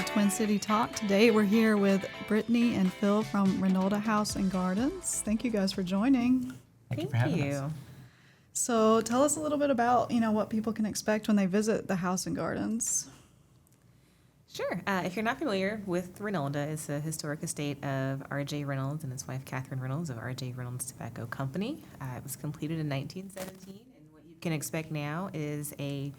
Twin City Talk. Today we're here with Brittany and Phil from Reynolda House and Gardens. Thank you guys for joining. Thank you for having us. So tell us a little bit about, what people can expect when they visit the house and gardens. Sure. If you're not familiar with Reynolda, it's a historic estate of R.J. Reynolds and his wife Catherine Reynolds of R.J. Reynolds Tobacco Company. It was completed in 1917, and what you can expect now is a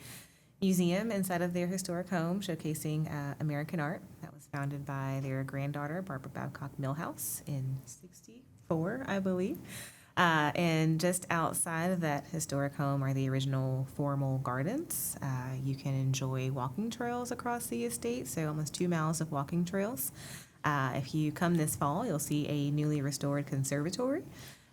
museum inside of their historic home showcasing American art that was founded by their granddaughter, Barbara Babcock Millhouse, in 1964, I believe. And just outside of that historic home are the original formal gardens. You can enjoy walking trails across the estate, so almost 2 miles of walking trails. If you come this fall, you'll see a newly restored conservatory.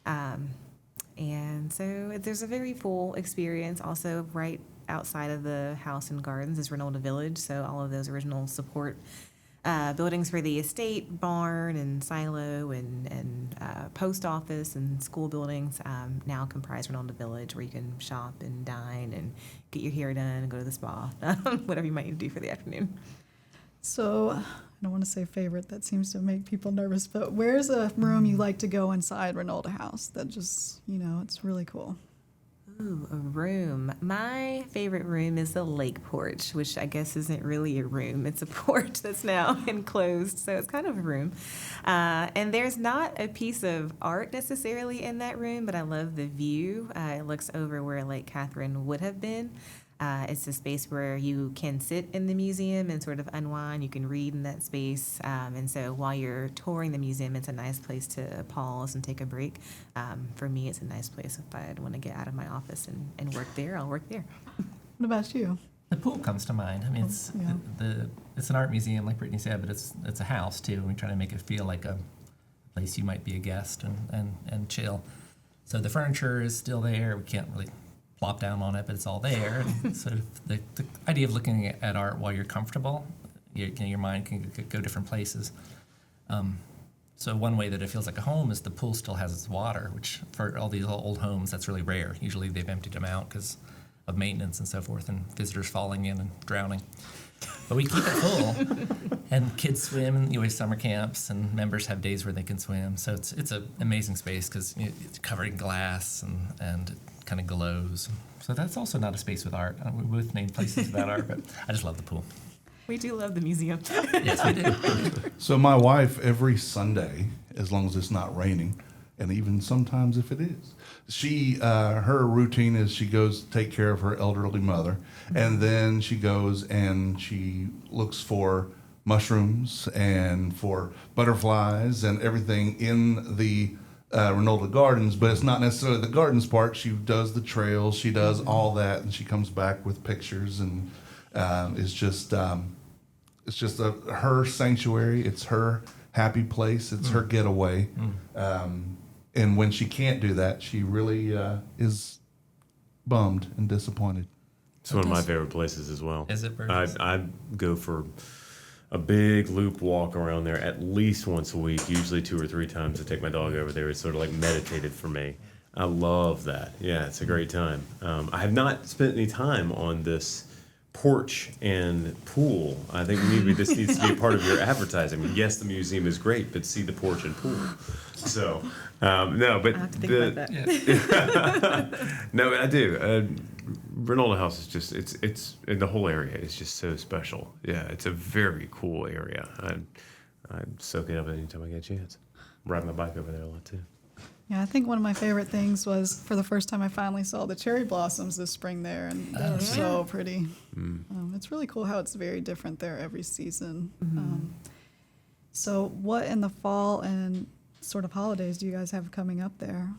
And so there's a very full experience. Also, right outside of the house and gardens is Reynolda Village, so all of those original support buildings for the estate, barn and silo and post office and school buildings now comprise Reynolda Village, where you can shop and dine and get your hair done and go to the spa, whatever you might need to do for the afternoon. So I don't want to say favorite, that seems to make people nervous, but where's a room you like to go inside Reynolda House that just, it's really cool? Ooh, a room. My favorite room is the lake porch, which I guess isn't really a room. It's a porch that's now enclosed, so it's kind of a room. And there's not a piece of art necessarily in that room, but I love the view. It looks over where Lake Catherine would have been. It's a space where you can sit in the museum and sort of unwind. You can read in that space. And so while you're touring the museum, it's a nice place to pause and take a break. For me, it's a nice place if I'd want to get out of my office and work there, I'll work there. What about you? The pool comes to mind. I mean, it's it's an art museum, like Brittany said, but it's a house, too. And we try to make it feel like a place you might be a guest and chill. So the furniture is still there. We can't really plop down on it, but it's all there. And sort of the idea of looking at art while you're comfortable, your mind can go different places. So one way that it feels like a home is the pool still has its water, which for all these old homes, that's really rare. Usually they've emptied them out because of maintenance and so forth, and visitors falling in and drowning. But we keep it full, and kids swim, and you have summer camps, and members have days where they can swim. So it's an amazing space because it's covered in glass and it kind of glows. So that's also not a space with art. We both named places without art, but I just love the pool. We do love the museum. Yes, we do. So my wife, every Sunday, as long as it's not raining, and even sometimes if it is, her routine is she goes to take care of her elderly mother, and then she goes and she looks for mushrooms and for butterflies and everything in the Reynolda Gardens, but it's not necessarily the gardens part. She does the trails, she does all that, and she comes back with pictures, and it's just her sanctuary. It's her happy place. It's her getaway. And when she can't do that, she really is bummed and disappointed. It's one of my favorite places as well. Is it, Burgess? I go for a big loop walk around there at least once a week, usually 2 or 3 times to take my dog over there. It's sort of like meditated for me. I love that. Yeah, it's a great time. I have not spent any time on this porch and pool. I think maybe this needs to be a part of your advertising. I mean, yes, the museum is great, but see the porch and pool. So, no, but I have to think about that. No, I do. Reynolda House is just it's the whole area is just so special. Yeah, it's a very cool area. I soak it up anytime I get a chance. Ride my bike over there a lot too. Yeah, I think one of my favorite things was for the first time I finally saw the cherry blossoms this spring there, and they were so pretty. It's really cool how it's very different there every season. So what in the fall and sort of holidays do you guys have coming up there?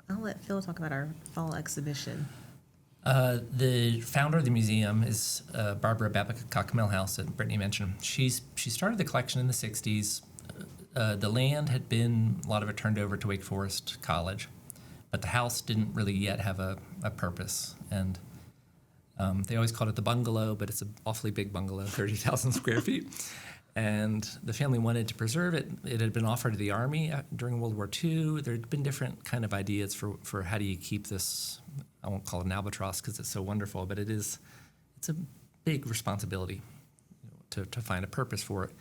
I'll let Phil talk about our fall exhibition. The founder of the museum is Barbara Babcock Millhouse that Brittany mentioned. She started the collection in the 60s. The land had been, a lot of it turned over to Wake Forest College, but the house didn't really yet have a purpose. And they always called it the bungalow, but it's an awfully big bungalow, 30,000 square feet. And the family wanted to preserve it. It had been offered to the Army during World War II. There had been different kind of ideas for how do you keep this, I won't call it an albatross because it's so wonderful, but it's a big responsibility to find a purpose for it.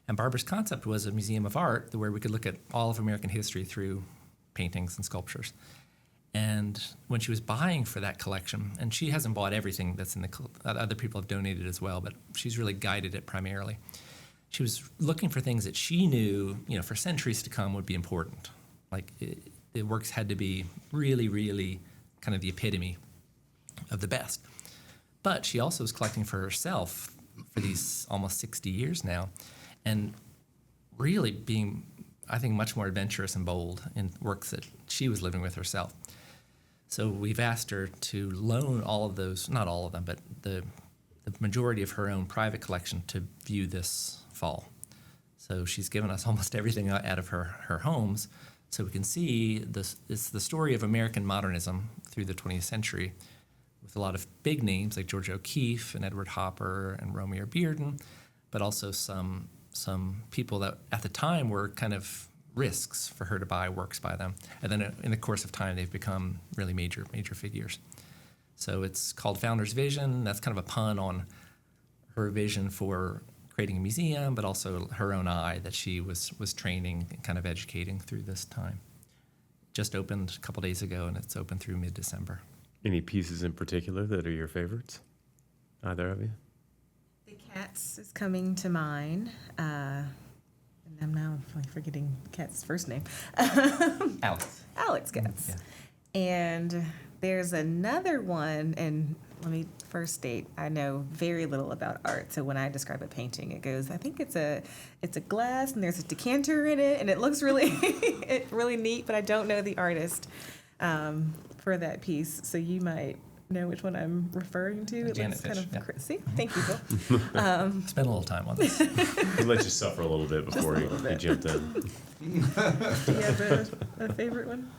And Barbara's concept was a museum of art where we could look at all of American history through paintings and sculptures. And when she was buying for that collection, and she hasn't bought everything that's in other people have donated as well, but she's really guided it primarily. She was looking for things that she knew, for centuries to come would be important. Like the works had to be really, really kind of the epitome of the best. But she also was collecting for herself for these almost 60 years now, and really being, I think, much more adventurous and bold in works that she was living with herself. So we've asked her to loan all of those, not all of them, but the majority of her own private collection to view this fall. So she's given us almost everything out of her homes so we can see this. It's the story of American modernism through the 20th century with a lot of big names like George O'Keeffe and Edward Hopper and Romeo Bearden, but also some people that at the time were kind of risks for her to buy works by them. And then in the course of time, they've become really major figures. So it's called Founder's Vision. That's kind of a pun on her vision for creating a museum, but also her own eye that she was training and kind of educating through this time. Just opened a couple days ago, and it's open through mid-December. Any pieces in particular that are your favorites? Either of you? The Cats is coming to mind. And I'm now forgetting the cat's first name. Alex Katz. Yeah. And there's another one, and let me first state, I know very little about art, so when I describe a painting, it goes, I think it's a glass, and there's a decanter in it, and it looks really really neat, but I don't know the artist for that piece, so you might know which one I'm referring to. It Janet looks Fish, kind of yeah. See, thank you, Bill. Spend a little time on this. We'll let you suffer a little bit before you jumped in. Do you have a favorite one?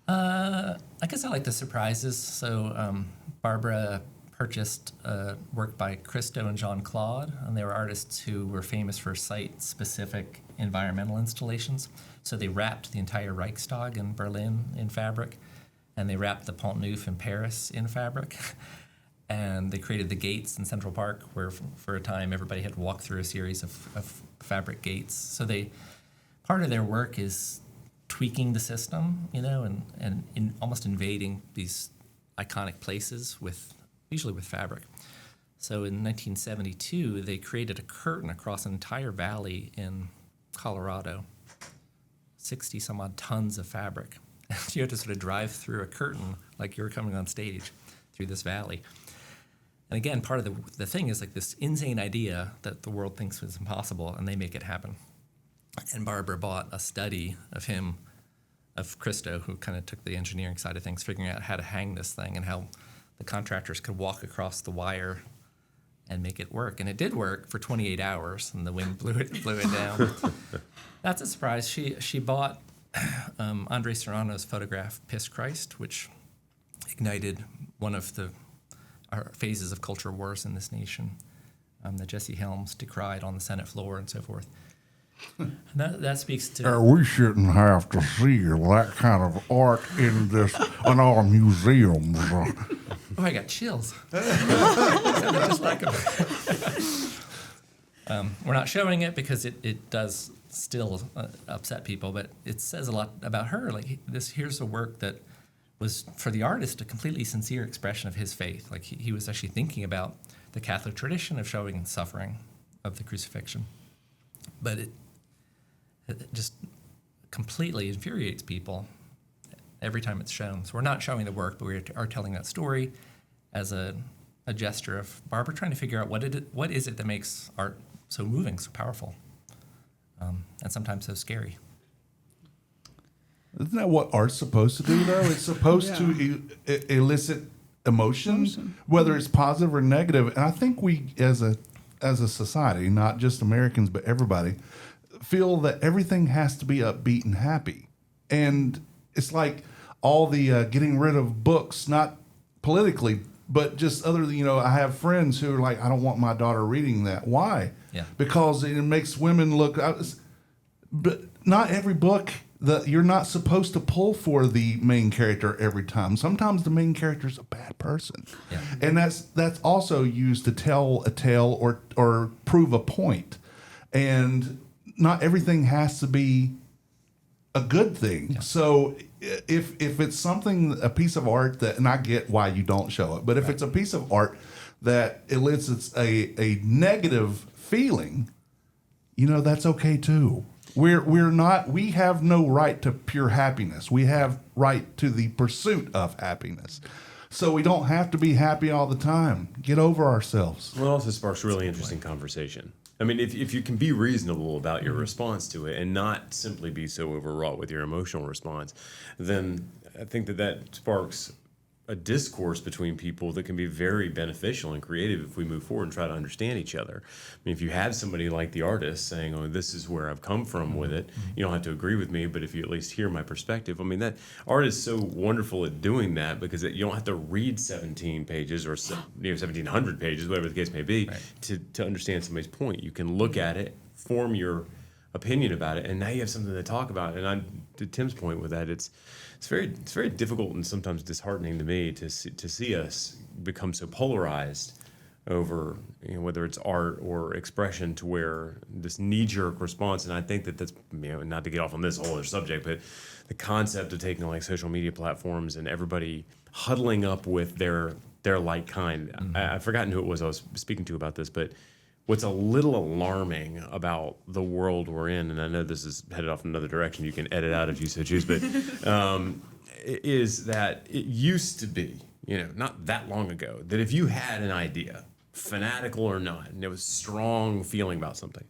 I guess I like the surprises. So Barbara purchased work by Christo and Jean Claude, and they were artists who were famous for site-specific environmental installations. So they wrapped the entire Reichstag in Berlin in fabric, and they wrapped the Pont Neuf in Paris in fabric. And they created the gates in Central Park, where for a time everybody had to walk through a series of fabric gates. So part of their work is tweaking the system, and almost invading these iconic places usually with fabric. So in 1972, they created a curtain across an entire valley in Colorado, 60 some odd tons of fabric. You had to sort of drive through a curtain like you were coming on stage through this valley. And again, part of the thing is like this insane idea that the world thinks is impossible, and they make it happen. And Barbara bought a study of Christo, who kind of took the engineering side of things, figuring out how to hang this thing and how the contractors could walk across the wire and make it work. And it did work for 28 hours, and the wind blew it down. That's a surprise. She bought Andre Serrano's photograph, Piss Christ, which ignited one of our phases of culture wars in this nation, that Jesse Helms decried on the Senate floor and so forth. And that speaks to... We shouldn't have to see that kind of art in our museums. Oh, I got chills. Just like we're not showing it because it does still upset people, but it says a lot about her. Like here's a work that was, for the artist, a completely sincere expression of his faith. Like he was actually thinking about the Catholic tradition of showing suffering of the crucifixion. But it just completely infuriates people every time it's shown. So we're not showing the work, but we are telling that story as a gesture of Barbara trying to figure out what is it that makes art so moving, so powerful, and sometimes so scary. Isn't that what art's supposed to do, though? It's supposed to elicit emotion, whether it's positive or negative. And I think we, as a society, not just Americans, but everybody, feel that everything has to be upbeat and happy. And it's like all the getting rid of books, not politically But just I have friends who are like, I don't want my daughter reading that. Why? Yeah. Because it makes women look. But not every book that you're not supposed to pull for the main character every time. Sometimes the main character is a bad person, Yeah. and that's also used to tell a tale or prove a point. And not everything has to be a good thing. Yeah. So if it's a piece of art that, and I get why you don't show it, but if it's a piece of art that elicits a negative feeling, that's okay too. We have no right to pure happiness. We have right to the pursuit of happiness. So we don't have to be happy all the time. Get over ourselves. Well, it also sparks really interesting conversation. I mean, if you can be reasonable about your response to it and not simply be so overwrought with your emotional response, then I think that sparks a discourse between people that can be very beneficial and creative if we move forward and try to understand each other. I mean, if you have somebody like the artist saying, oh, this is where I've come from with it, you don't have to agree with me, but if you at least hear my perspective, I mean, that art is so wonderful at doing that because you don't have to read 17 pages or 1,700 pages, whatever the case may be, to understand somebody's point. You can look at it, form your opinion about it, and now you have something to talk about. And to Tim's point with that, it's very difficult and sometimes disheartening to me to see us become so polarized over whether it's art or expression, to where this knee-jerk response. And I think that's not to get off on this whole other subject, but the concept of taking like social media platforms and everybody huddling up with their like kind. I've forgotten who it was I was speaking to about this, but what's a little alarming about the world we're in, and I know this is headed off in another direction, you can edit out if you so choose, but is that it used to be, not that long ago, that if you had an idea, fanatical or not, and there was strong feeling about something,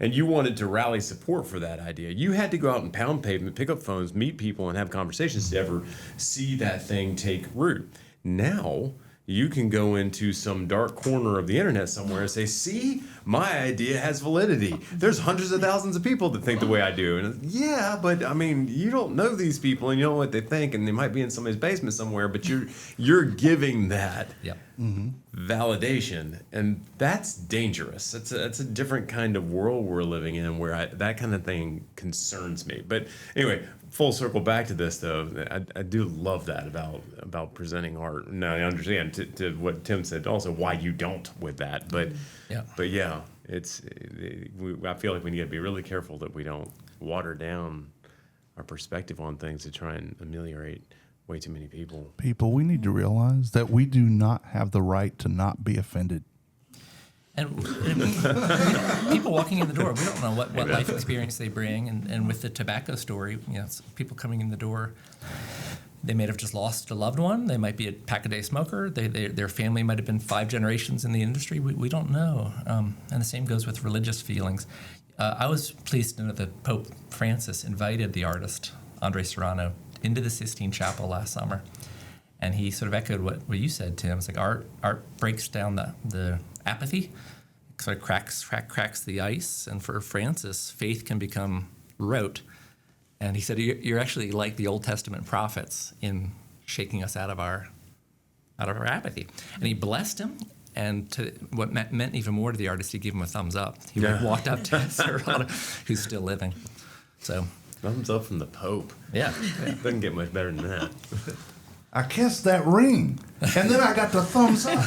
and you wanted to rally support for that idea, you had to go out and pound pavement, pick up phones, meet people, and have conversations to ever see that thing take root. Now, you can go into some dark corner of the internet somewhere and say, see, my idea has validity. There's hundreds of thousands of people that think the way I do. And yeah, but I mean, you don't know these people and you don't know what they think, and they might be in somebody's basement somewhere, but you're giving that validation, and that's dangerous. It's a different kind of world we're living in where that kind of thing concerns me. But anyway, full circle back to this, though, I do love that about presenting art. Now I understand to what Tim said also why you don't with that, but yeah, I feel like we need to be really careful that we don't water down our perspective on things to try and ameliorate way too many people. People, we need to realize that we do not have the right to not be offended. And people walking in the door, we don't know what life experience they bring. And with the tobacco story, people coming in the door, they may have just lost a loved one. They might be a pack-a-day smoker. Their family might have been 5 generations in the industry. We don't know. And the same goes with religious feelings. I was pleased to know that Pope Francis invited the artist, Andre Serrano, into the Sistine Chapel last summer. And he sort of echoed what you said, Tim. It's like art breaks down the apathy, sort of cracks the ice. And for Francis, faith can become rote. And he said, you're actually like the Old Testament prophets in shaking us out of our apathy. And he blessed him. And what meant even more to the artist, he gave him a thumbs up. He walked up to Serrano, who's still living. So thumbs up from the Pope. Yeah. Doesn't get much better than that. I kissed that ring, and then I got the thumbs up.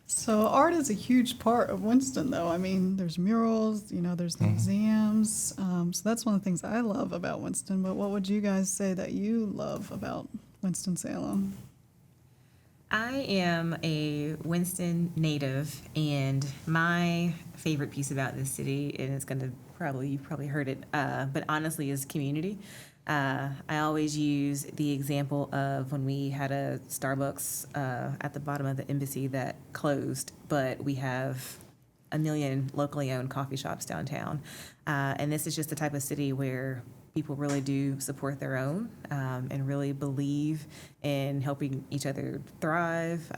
So art is a huge part of Winston, though. I mean, there's murals, there's the exams. So that's one of the things I love about Winston. But what would you guys say that you love about Winston-Salem? I am a Winston native, and my favorite piece about this city, and it's you've probably heard it, but honestly, is community. I always use the example of when we had a Starbucks at the bottom of the embassy that closed, but we have a million locally owned coffee shops downtown. And this is just the type of city where people really do support their own and really believe in helping each other thrive.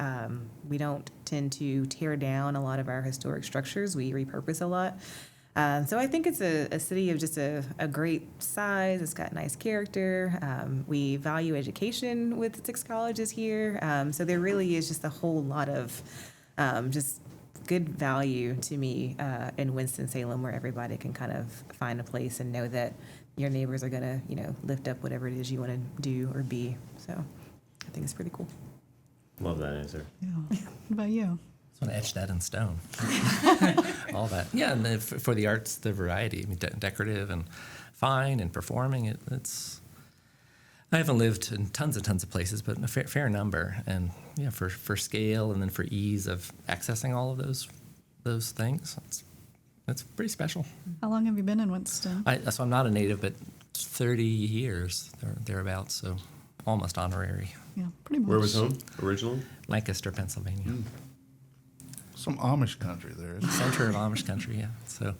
We don't tend to tear down a lot of our historic structures. We repurpose a lot. So I think it's a city of just a great size. It's got nice character. We value education with 6 colleges here. So there really is just a whole lot of just good value to me in Winston-Salem, where everybody can kind of find a place and know that your neighbors are going to, lift up whatever it is you want to do or be. So I think it's pretty cool. Love that answer. Yeah. What about you? Just want to etch that in stone. All that. Yeah, and for the arts, the variety. I mean, decorative and fine and performing. It's. I haven't lived in tons and tons of places, but a fair number. And yeah, for scale and then for ease of accessing all of those things, it's pretty special. How long have you been in Winston? So I'm not a native, but 30 years thereabouts. So almost honorary. Yeah, pretty much. Where was home originally? Lancaster, Pennsylvania. Some Amish country there. Isn't Center of Amish country, yeah. So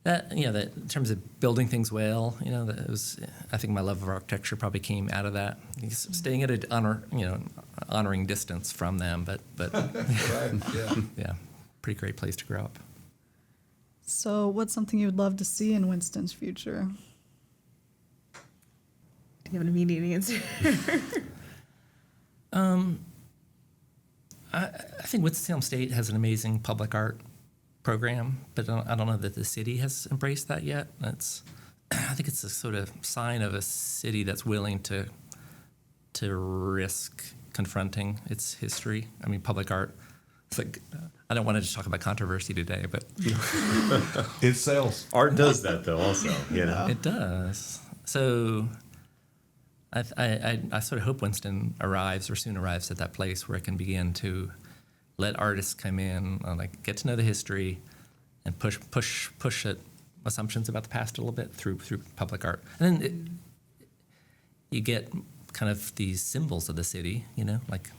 that in terms of building things well, that was, I think my love of architecture probably came out of that. Staying at honoring distance from them, but right? Yeah. yeah, pretty great place to grow up. So what's something you would love to see in Winston's future? Do you have an immediate answer? I think Winston-Salem State has an amazing public art program, but I don't know that the city has embraced that yet. I think it's a sort of sign of a city that's willing to risk confronting its history. I mean, public art. It's like, I don't want to just talk about controversy today, but it sells. Art does that though, also. it does. So I sort of hope Winston soon arrives at that place where it can begin to let artists come in and get to know the history and push at assumptions about the past a little bit through public art. And then you get kind of these symbols of the city, like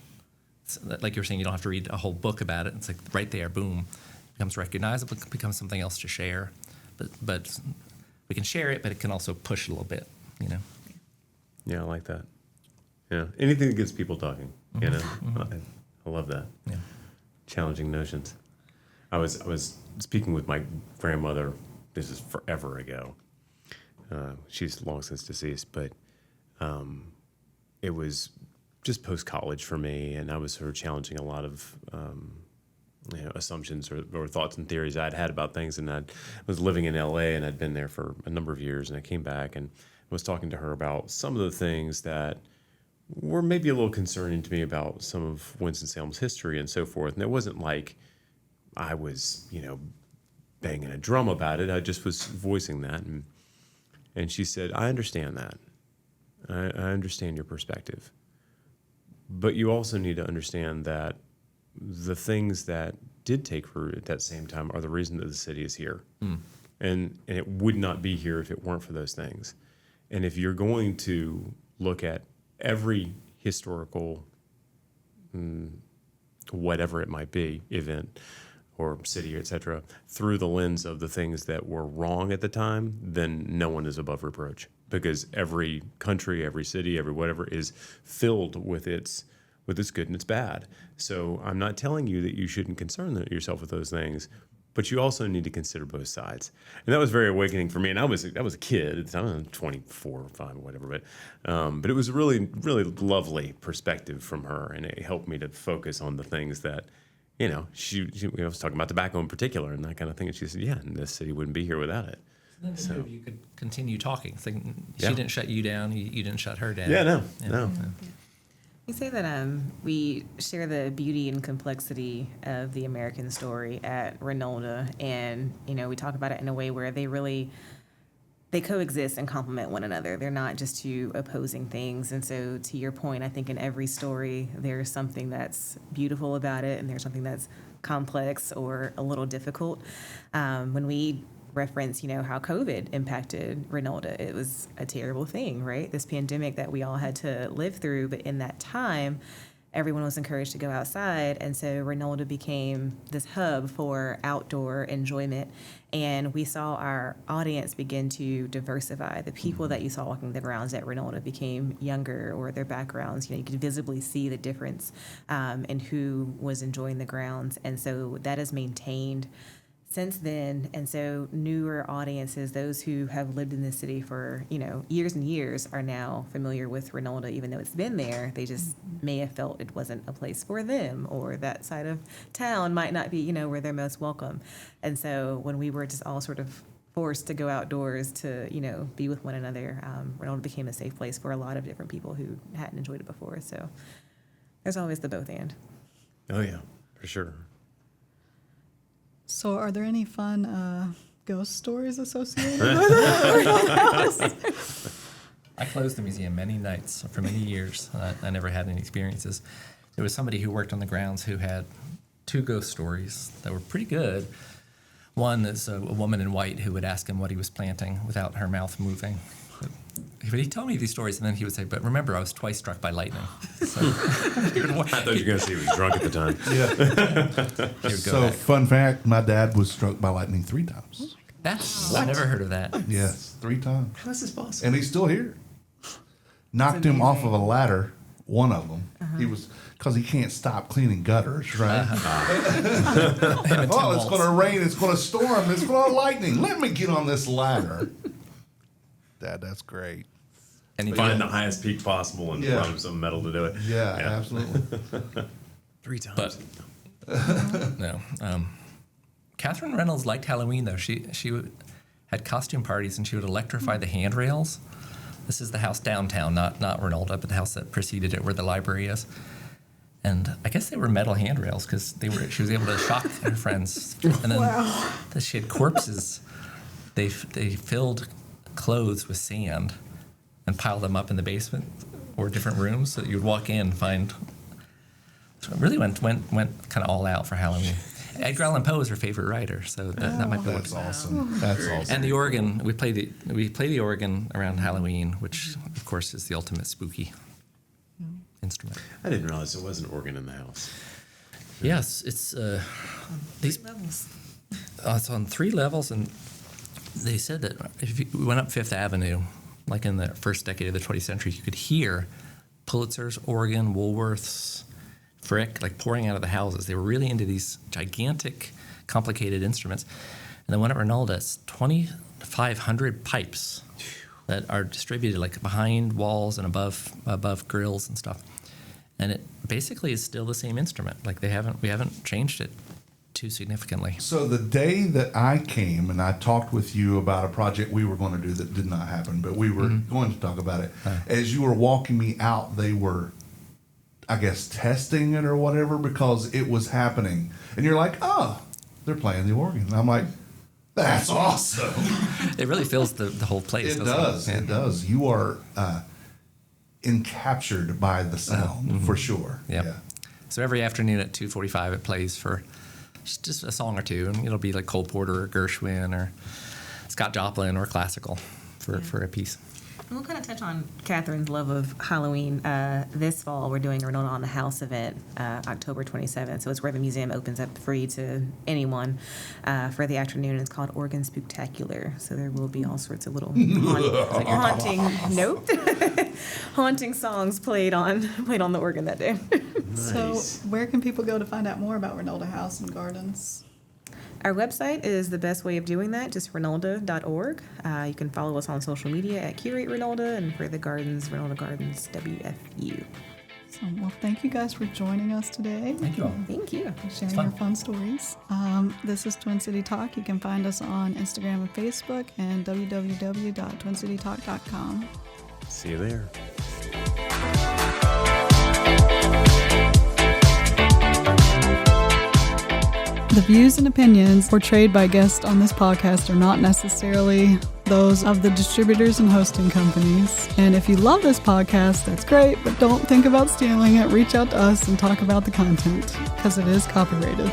you were saying, you don't have to read a whole book about it. It's like right there, boom, becomes recognizable, it becomes something else to share. But we can share it, but it can also push a little bit, Yeah, I like that. Yeah, anything that gets people talking. I love that. Yeah. Challenging notions. I was speaking with my grandmother. This is forever ago. She's long since deceased, but it was just post college for me, and I was sort of challenging a lot of assumptions or thoughts and theories I'd had about things. And I was living in LA, and I'd been there for a number of years, and I came back and was talking to her about some of the things that were maybe a little concerning to me about some of Winston-Salem's history and so forth. And it wasn't like I was, banging a drum about it. I just was voicing that. And she said, I understand that. I understand your perspective. But you also need to understand that the things that did take root at that same time are the reason that the city is here. And it would not be here if it weren't for those things. And if you're going to look at every historical, whatever it might be, event or city, et cetera, through the lens of the things that were wrong at the time, then no one is above reproach. Because every country, every city, every whatever is filled with its good and its bad. So I'm not telling you that you shouldn't concern yourself with those things, but you also need to consider both sides. And that was very awakening for me. And I was a kid. I was 24 or 5 or whatever. But it was a really, really lovely perspective from her. And it helped me to focus on the things that, she was talking about tobacco in particular and that kind of thing. And she said, yeah, and this city wouldn't be here without it. So you could continue talking. It's like she didn't shut you down. You didn't shut her down. Yeah, no. Yeah. We say that we share the beauty and complexity of the American story at Reynolda, and we talk about it in a way where they coexist and complement one another. They're not just two opposing things. And so, to your point, I think in every story there's something that's beautiful about it, and there's something that's complex or a little difficult. When we reference, how COVID impacted Reynolda. It was a terrible thing, right? This pandemic that we all had to live through. But in that time, everyone was encouraged to go outside. And so Reynolda became this hub for outdoor enjoyment. And we saw our audience begin to diversify. The people that you saw walking the grounds at Reynolda became younger, or their backgrounds, you could visibly see the difference in who was enjoying the grounds. And so that has maintained since then. And so newer audiences, those who have lived in this city for, years and years, are now familiar with Reynolda, even though it's been there. They just may have felt it wasn't a place for them, or that side of town might not be, where they're most welcome. And so when we were just all sort of forced to go outdoors to, be with one another, Reynolda became a safe place for a lot of different people who hadn't enjoyed it before. So there's always the both and. Oh yeah, for sure. So are there any fun ghost stories associated with it? I closed the museum many nights for many years. I never had any experiences. There was somebody who worked on the grounds who had 2 ghost stories that were pretty good. One is a woman in white who would ask him what he was planting without her mouth moving. But he told me these stories, and then he would say, "But remember, I was twice struck by lightning." So, I thought you were going to say he was drunk at the time. Yeah. So, fun fact, my dad was struck by lightning 3 times. I never heard of that. Yes, 3 times. How is this possible? And he's still here. Knocked him off of a ladder, one of them. He was, because he can't stop cleaning gutters, right? Oh, it's going to rain, it's going to storm, it's going to lightning. Let me get on this ladder. Dad, that's great. And he Find the highest peak possible and Yeah. find him some metal to do it. Yeah, absolutely. 3 times. But no. Catherine Reynolds liked Halloween, though. She had costume parties, and she would electrify the handrails. This is the house downtown, not Reynolda, but the house that preceded it, where the library is. And I guess they were metal handrails because she was able to shock her friends. And then she had corpses. They filled clothes with sand and piled them up in the basement or different rooms so that you'd walk in and find. So it really went kind of all out for Halloween. Edgar Allan Poe is her favorite writer, so that might be That's what. awesome. That's awesome. And the organ, we play the organ around Halloween, which of course is the ultimate spooky instrument. I didn't realize there was an organ in the house. Yes, it's these levels. It's on 3 levels, and they said that if you went up Fifth Avenue, like in the first decade of the 20th century, you could hear Pulitzer's organ, Woolworth's, Frick, like pouring out of the houses. They were really into these gigantic, complicated instruments. And the one at Reynolda, it's 2,500 pipes that are distributed like behind walls and above grills and stuff. And it basically is still the same instrument. Like we haven't changed it too significantly. So the day that I came and I talked with you about a project we were going to do that did not happen, but we were going to talk about it. As you were walking me out, they were, I guess, testing it or whatever because it was happening. And you're like, oh, they're playing the organ. And I'm like, that's awesome. It really fills the whole place. It doesn't does. Yeah. It does. You are encaptured by the sound for sure. Yep. Yeah. So every afternoon at 2:45 it plays for just a song or two, and it'll be like Cole Porter or Gershwin or Scott Joplin or classical for a piece. We'll kind of touch on Catherine's love of Halloween. This fall, we're doing a Reynolda on the House event, October 27th. So it's where the museum opens up free to anyone for the afternoon. It's called Organ Spooktacular. So there will be all sorts of little haunting songs played on the organ that day. So where can people go to find out more about Reynolda House and Gardens? Our website is the best way of doing that, just reynolda.org. You can follow us on social media at Curate Reynolda, and for the gardens, Reynolda Gardens WFU. So, well, thank you guys for joining us today. Thank you all. Thank you. And sharing fun. your fun stories. This is Twin City Talk. You can find us on Instagram and Facebook and www.twincitytalk.com. See you there. The views and opinions portrayed by guests on this podcast are not necessarily those of the distributors and hosting companies. And if you love this podcast, that's great, but don't think about stealing it. Reach out to us and talk about the content, because it is copyrighted.